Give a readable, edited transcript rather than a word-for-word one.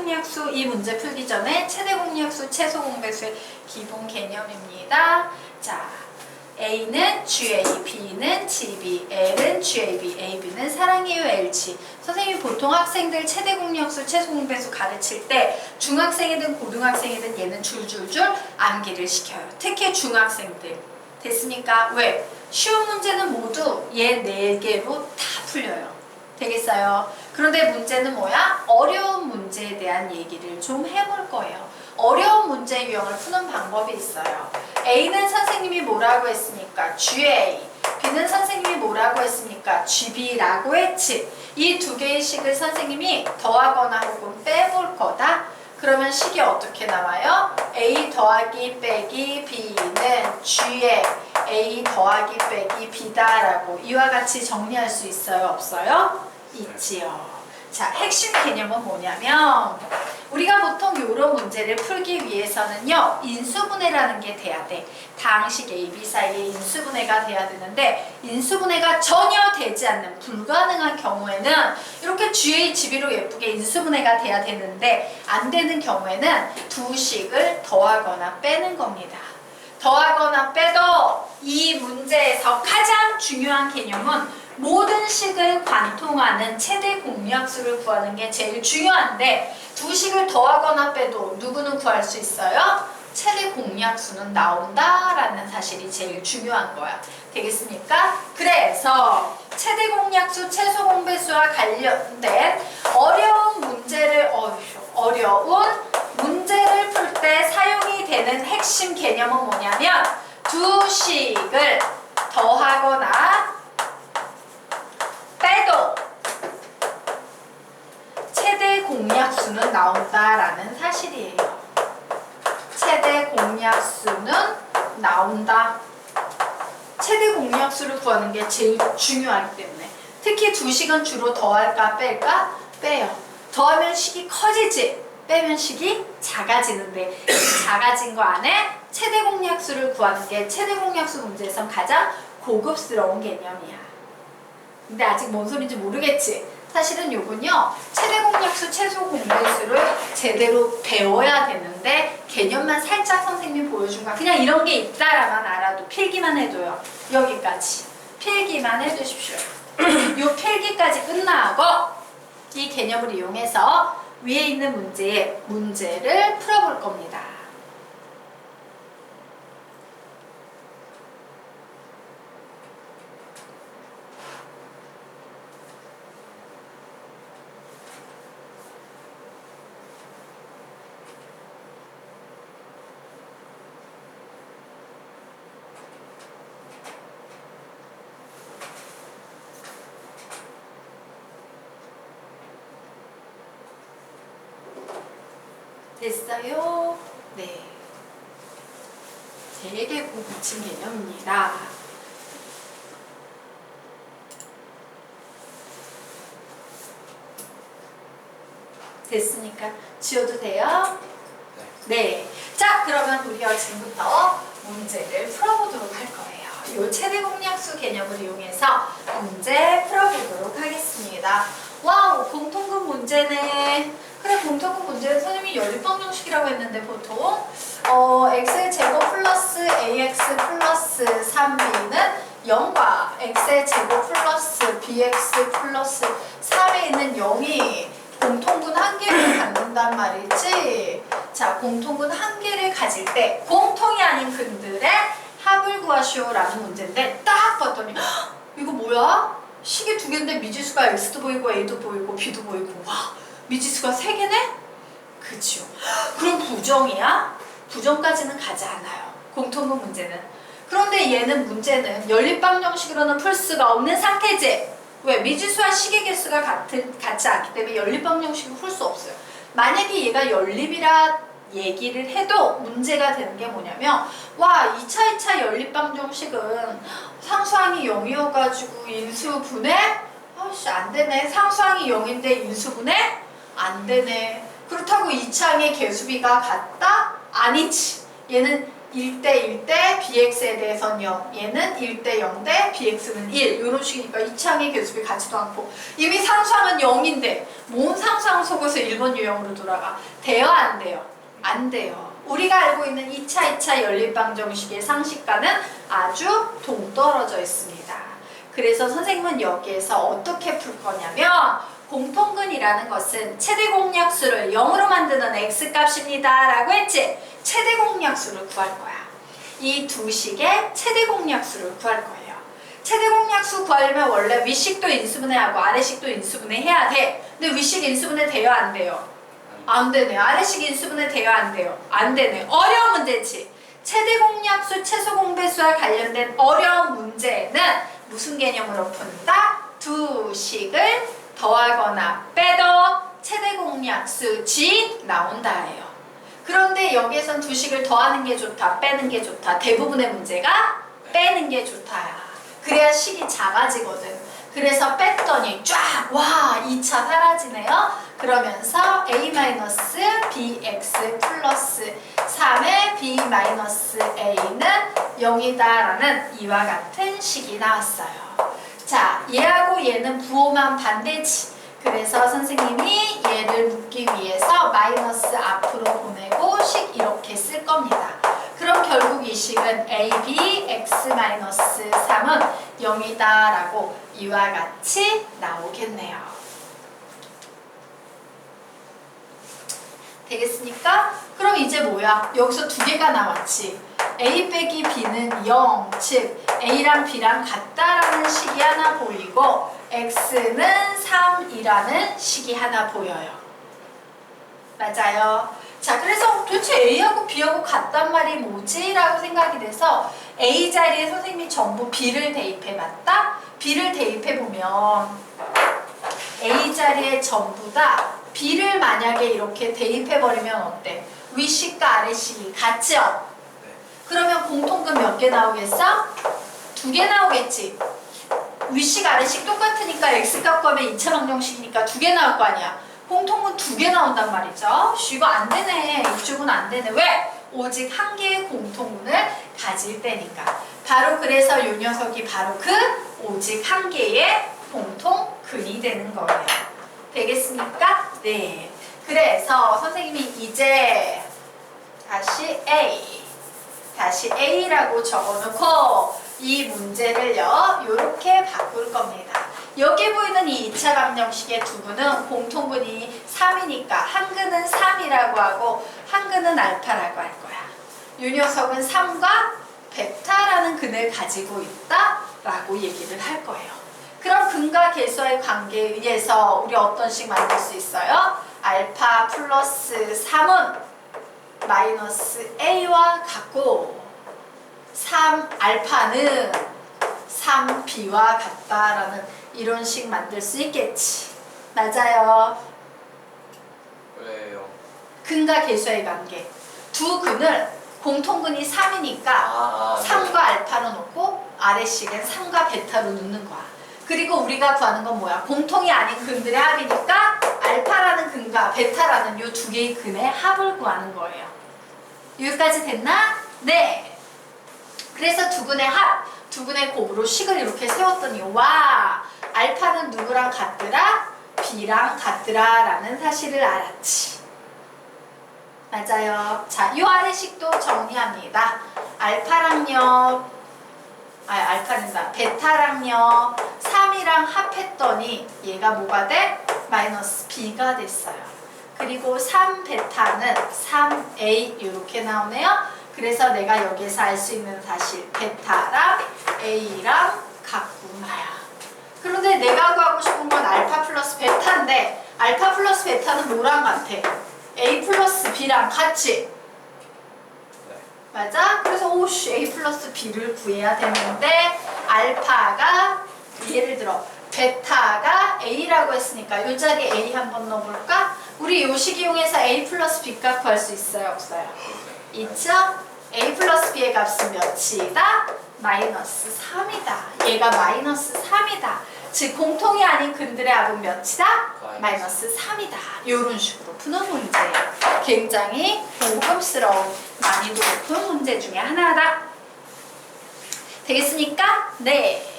공약수 이 문제 풀기 전에 최대 공약수, 최소 공배수의 기본 개념입니다. 자, A는 GA, B는 GB, L은 GAB, AB는 사랑해요 LG. 선생님이 보통 학생들 최대 공약수, 최소 공배수 가르칠 때 중학생이든 고등학생이든 얘는 줄줄줄 암기를 시켜요. 특히 중학생들. 됐습니까? 왜? 쉬운 문제는 모두 얘 4개로 다 풀려요. 되겠어요? 그런데 문제는 뭐야? 어려운 문제에 대한 얘기를 좀 해볼 거예요. 어려운 문제 유형을 푸는 방법이 있어요. A는 선생님이 뭐라고 했습니까? GA. B는 선생님이 뭐라고 했습니까? GB라고 했지. 이 두 개의 식을 선생님이 더하거나 혹은 빼볼 거다. 그러면 식이 어떻게 나와요? A 더하기 빼기 B는 G에 A 더하기 빼기 B다라고 이와 같이 정리할 수 있어요? 없어요? 있지요. 자, 핵심 개념은 뭐냐면 우리가 보통 이런 문제를 풀기 위해서는요. 인수분해라는 게 돼야 돼. 다항식 A, B 사이에 인수분해가 돼야 되는데 인수분해가 전혀 되지 않는 불가능한 경우에는 이렇게 GA, GB로 예쁘게 인수분해가 돼야 되는데 안 되는 경우에는 두 식을 더하거나 빼는 겁니다. 더하거나 빼도 이 문제에서 가장 중요한 개념은 모든 식을 관통하는 최대 공약수를 구하는 게 제일 중요한데 두 식을 더하거나 빼도 누구는 구할 수 있어요? 최대 공약수는 나온다라는 사실이 제일 중요한 거야. 되겠습니까? 그래서 최대 공약수, 최소 공배수와 관련된 어려운 문제를 풀 때 사용이 되는 핵심 개념은 뭐냐면 두 식을 더하거나 빼도 최대 공약수는 나온다라는 사실이에요. 최대 공약수는 나온다. 최대 공약수를 구하는 게 제일 중요하기 때문에 특히 두 식은 주로 더할까 뺄까? 빼요. 더하면 식이 커지지 빼면 식이 작아지는데 작아진 거 안에 최대 공약수를 구하는 게 최대 공약수 문제에선 가장 고급스러운 개념이야. 근데 아직 뭔 소린지 모르겠지? 사실은 요건요. 최대 공약수, 최소 공배수를 제대로 배워야 되는데 개념만 살짝 선생님이 보여준 거야. 그냥 이런 게 있다라만 알아도 필기만 해도요. 여기까지. 필기만 해두십시오. 요 필기까지 끝나고 이 개념을 이용해서 위에 있는 문제를 풀어볼 겁니다. 됐어요? 네. 되게 고급진 개념입니다. 됐으니까 지워도 돼요? 네. 자, 그러면 우리가 지금부터 문제를 풀어보도록 할 거예요. 이 최대 공약수 개념을 이용해서 문제 풀어보도록 하겠습니다. 와우, 공통분 문제네. 그래, 공통분 문제는 선생님이 연립방정식이라고 했는데 보통 x의 제곱 플러스 ax 플러스 3b는 0과 x의 제곱 플러스 bx 플러스 3에 있는 0이 공통분 한 개를 갖는단 말이지. 자, 공통분 한 개를 가질 때 공통이 아닌 근들의 합을 구하시오라는 문제인데 딱 봤더니 이거 뭐야? 식이 두 개인데 미지수가 x도 보이고 a도 보이고 b도 보이고 와, 미지수가 3개네? 그치요. 그럼 부정이야? 부정까지는 가지 않아요. 공통분 문제는. 그런데 얘는 문제는 연립방정식으로는 풀 수가 없는 상태지. 왜? 미지수와 식의 개수가 같지 않기 때문에 연립방정식은 풀 수 없어요. 만약에 얘가 연립이라 얘기를 해도 문제가 되는 게 뭐냐면 와, 2차 연립방정식은 상수항이 0이어가지고 인수분해? 아씨, 안되네. 상수항이 0인데 인수분해? 안되네. 그렇다고 2차항의 개수비가 같다? 아니지. 얘는 1대 1대 bx에 대해서는 0, 얘는 1대 0대 bx는 1 이런 식이니까 이차항의 계수비 같지도 않고 이미 상수항은 0인데 뭔 상수항 속에서 1번 유형으로 돌아가? 돼요 안 돼요? 안 돼요. 우리가 알고 있는 2차 연립방정식의 상식과는 아주 동떨어져 있습니다. 그래서 선생님은 여기에서 어떻게 풀 거냐면 공통근이라는 것은 최대 공약수를 0으로 만드는 x값입니다 라고 했지? 최대 공약수를 구할 거야. 이 두 식의 최대 공약수를 구할 거예요. 최대 공약수 구하려면 원래 윗식도 인수분해하고 아래식도 인수분해 해야 돼. 근데 윗식 인수분해 돼요 안 돼요? 안 되네. 아래식 인수분해 돼요 안 돼요? 안 되네. 어려운 문제지. 최대 공약수 최소 공배수와 관련된 어려운 문제는 무슨 개념으로 푼다? 두 식을 더하거나 빼도 최대 공약수 G 나온다예요. 그런데 여기에선 두 식을 더하는 게 좋다, 빼는 게 좋다. 대부분의 문제가 빼는 게 좋다야. 그래야 식이 작아지거든. 그래서 뺐더니 쫙! 와! 2차 사라지네요. 그러면서 a-bx 플러스 3의 b-a는 0이다 라는 이와 같은 식이 나왔어요. 자, 얘하고 얘는 부호만 반대지. 그래서 선생님이 얘를 묻기 위해서 마이너스 앞으로 보내고 식 이렇게 쓸 겁니다. 그럼 결국 이 식은 ab x-3은 0이다 라고 이와 같이 나오겠네요. 되겠습니까? 그럼 이제 뭐야? 여기서 두 개가 나왔지. a 빼기 b는 0, 즉 a랑 b랑 같다라는 식이 하나 보이고 x는 3이라는 식이 하나 보여요. 맞아요. 자, 그래서 도대체 a하고 b하고 같단 말이 뭐지? 라고 생각이 돼서 a 자리에 선생님이 전부 b를 대입해봤다? b를 대입해보면 a 자리에 전부 다 b를 만약에 이렇게 대입해버리면 어때? 윗식과 아래식이 같죠? 그러면 공통근 몇 개 나오겠어? 2개 나오겠지. 윗식 아래식 똑같으니까 x값 구하면 2차 방정식이니까 2개 나올 거 아니야. 공통근 2개 나온단 말이죠. 이거 안 되네. 이쪽은 안 되네. 왜? 오직 한 개의 공통근을 가질 때니까. 바로 그래서 이 녀석이 바로 그 오직 한 개의 공통근이 되는 거예요. 되겠습니까? 네. 그래서 선생님이 이제 다시 A라고 적어놓고 이 문제를요 이렇게 바꿀 겁니다. 여기 보이는 이 2차 방정식의 두근은 공통근이 3이니까 한 근은 3이라고 하고 한 근은 알파라고 할 거야. 이 녀석은 3과 베타라는 근을 가지고 있다라고 얘기를 할 거예요. 그럼 근과 계수와의 관계에 의해서 우리 어떤 식 만들 수 있어요? 알파 플러스 3은 마이너스 a와 같고 3알파는 3b와 같다라는 이런 식 만들 수 있겠지. 맞아요. 왜요? 근과 계수와의 관계. 두 근을 공통근이 3이니까 3과 알파로 놓고 아래식은 3과 베타로 놓는 거야. 그리고 우리가 구하는 건 뭐야? 공통이 아닌 근들의 합이니까 알파라는 근과 베타라는 이 두 개의 근의 합을 구하는 거예요. 여기까지 됐나? 네. 그래서 두 근의 합, 두 근의 곱으로 식을 이렇게 세웠더니 와, 알파는 누구랑 같더라? b랑 같더라 라는 사실을 알았지. 맞아요. 자, 이 아래식도 정리합니다. 알파랑요, 알파는다. 베타랑요 3이랑 합했더니 얘가 뭐가 돼? 마이너스 b가 됐어요. 그리고 3베타는 3a 이렇게 나오네요. 그래서 내가 여기서 알 수 있는 사실 베타랑 a랑 같구나야. 그런데 내가 구하고 싶은 건 알파 플러스 베타인데 알파 플러스 베타는 뭐랑 같아? a 플러스 b랑 같이. 맞아? 그래서 오씨 a 플러스 b를 구해야 되는데 알파가 예를 들어 베타가 a라고 했으니까 이 자리에 a 한번 넣어볼까? 우리 요 식 이용해서 a 플러스 b 값 구할 수 있어요? 없어요? 있죠? a 플러스 b의 값은 몇이다? 마이너스 3이다. 얘가 마이너스 3이다. 즉 공통이 아닌 근들의 합은 몇이다? 마이너스. -3이다. 이런 식으로 푸는 문제예요. 굉장히 고급스러운 난이도 높은 문제 중에 하나다. 되겠습니까? 네.